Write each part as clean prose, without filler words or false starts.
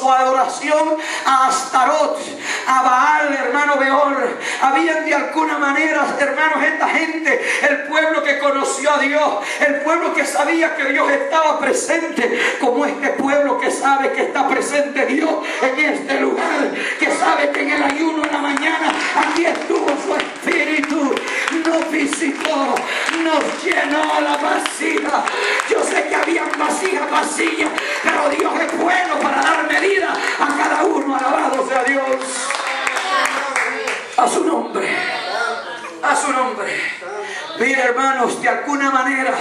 su adoración a Astarot, a Baal, hermano Beor. Habían de alguna manera, hermanos, esta gente, el pueblo que conoció a Dios, el pueblo que sabía que Dios estaba presente, como este pueblo que sabe que está presente Dios en este lugar, que sabe que en el ayuno en la mañana aquí estuvo su espíritu, nos visitó, nos llenó la vasija. Yo sé que habían vasijas vacías, pero Dios es bueno para dar medida a cada uno. Alabado sea Dios. A su nombre. A su nombre. Mira, hermanos, de alguna manera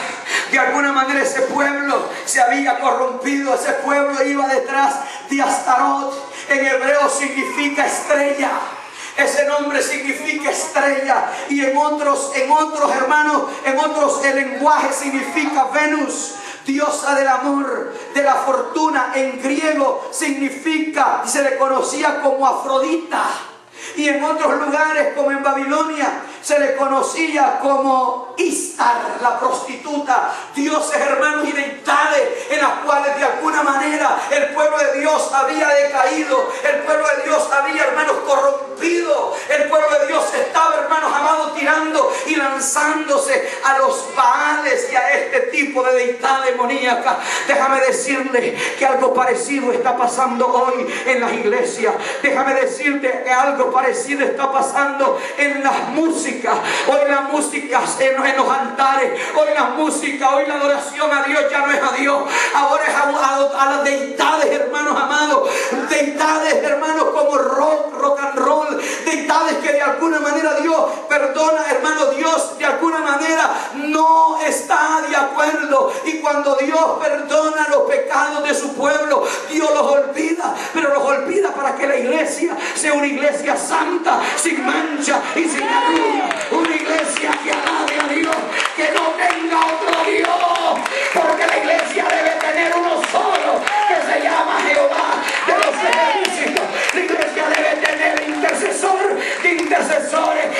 ese pueblo se había corrompido. Ese pueblo iba detrás de Astarot. En hebreo significa estrella. Ese nombre significa estrella. Y en otros hermanos, el lenguaje significa Venus, diosa del amor, de la fortuna. En griego significa, y se le conocía como Afrodita. Y en otros lugares, como en Babilonia, se le conocía como Istar, la prostituta. Dioses, hermanos, y deidades en las cuales de alguna manera el pueblo de Dios había decaído. El pueblo de Dios había, hermanos, corrompido. El pueblo de Dios estaba, hermanos amados, tirando y lanzándose a los Baales y a este tipo de deidad demoníaca. Déjame decirle que algo parecido está pasando hoy en las iglesias. Déjame decirte que algo parecido está pasando en las músicas. Hoy la música en los altares, hoy la música, hoy la adoración a Dios ya no es a Dios, ahora es a las deidades, hermanos amados. Deidades, hermanos, como rock and roll, deidades que de alguna manera Dios perdona, hermano. Dios de alguna manera no está de acuerdo, y cuando Dios perdona los pecados de su pueblo, Dios los olvida, pero los olvida para que la iglesia sea una iglesia santa, sin mancha y sin arruga. Una iglesia que alabe a Dios, que no tenga otro Dios, porque la iglesia debe tener uno solo, que se llama Jehová de los ejércitos. La iglesia debe tener intercesores,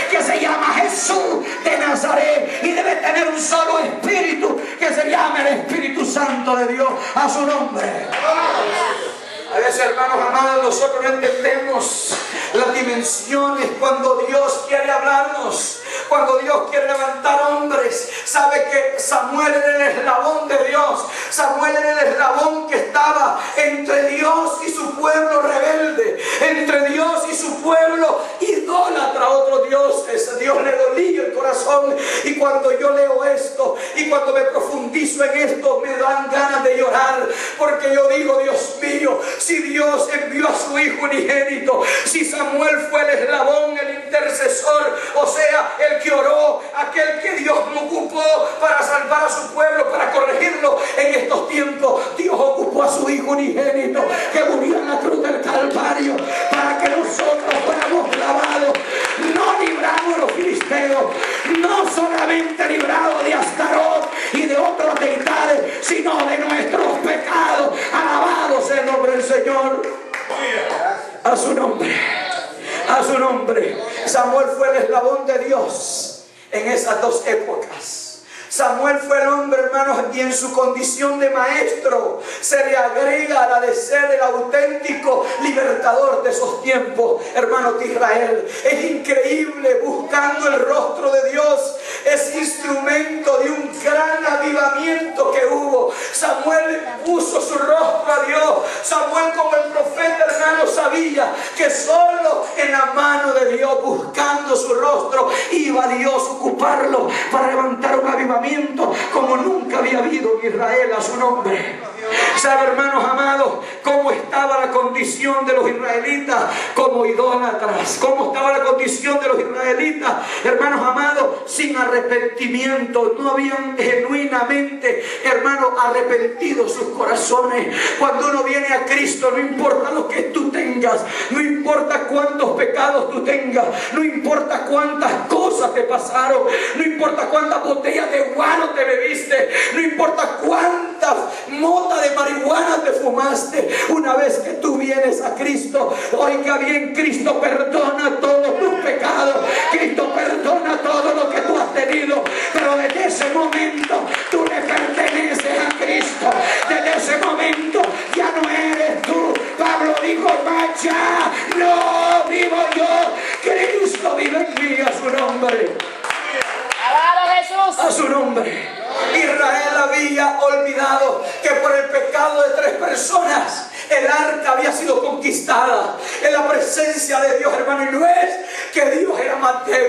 que se llama Jesús de Nazaret, y debe tener un solo espíritu, que se llama el Espíritu Santo de Dios. A su nombre. A veces, hermanos amados, nosotros no entendemos las dimensiones cuando Dios quiere hablarnos, cuando Dios quiere levantar hombres. Sabe que Samuel era el eslabón de Dios. Samuel era el eslabón que estaba entre Dios y su pueblo rebelde, entre Dios y su pueblo idólatra a otros dioses. Dios le dolía el corazón, y cuando yo leo esto y cuando me profundizo en esto, me dan ganas de llorar, porque yo digo, Dios mío, si Dios envió a su hijo unigénito, si Samuel fue el eslabón, el intercesor, o sea, el que oró, aquel que Dios ocupó para salvar a su pueblo, para corregirlo en estos tiempos, Dios ocupó a su hijo unigénito, que murió en la cruz del Calvario, para que nosotros fuéramos lavados. No libramos a los filisteos, no solamente librados de Astarot y de otras deidades, sino de nuestros pecados. Alabado sea el nombre del Señor. A su nombre. A su nombre. Samuel fue el eslabón de Dios en esas dos épocas. Samuel fue el hombre, hermanos, y en su condición de maestro se le agrega la de ser el auténtico libertador de esos tiempos, hermanos de Israel. Es increíble, buscando el rostro de Dios, es instrumento de un gran avivamiento que hubo. Samuel puso su rostro a Dios. Samuel, como el profeta, hermano, sabía que solo en la mano de Dios, buscando su rostro, iba Dios a ocuparlo para levantar un avivamiento como nunca había habido en Israel. A su nombre. ¿Sabe, hermanos amados, cómo estaba la condición de los israelitas como idólatras? ¿Cómo estaba la condición de los israelitas, hermanos amados, sin arrepentimiento? No habían genuinamente, hermanos, arrepentido sus corazones. Cuando uno viene a Cristo, no importa lo que tú tengas, no importa cuántos pecados tú tengas, no importa cuántas cosas te pasaron, no importa cuántas botellas de guaro te bebiste, no importa cuántas motas de marihuana te fumaste. Una vez que tú vienes a Cristo, oiga bien, Cristo perdona todos tus pecados, Cristo perdona todo lo que tú has tenido, pero desde ese momento tú le perteneces a Cristo. Desde ese momento ya no eres tú. Pablo su nombre. ¡Alabado Jesús! A su nombre. Israel había olvidado que por el pecado de 3 personas el arca había sido conquistada en la presencia de Dios, hermano. Y no es que Dios era más débil.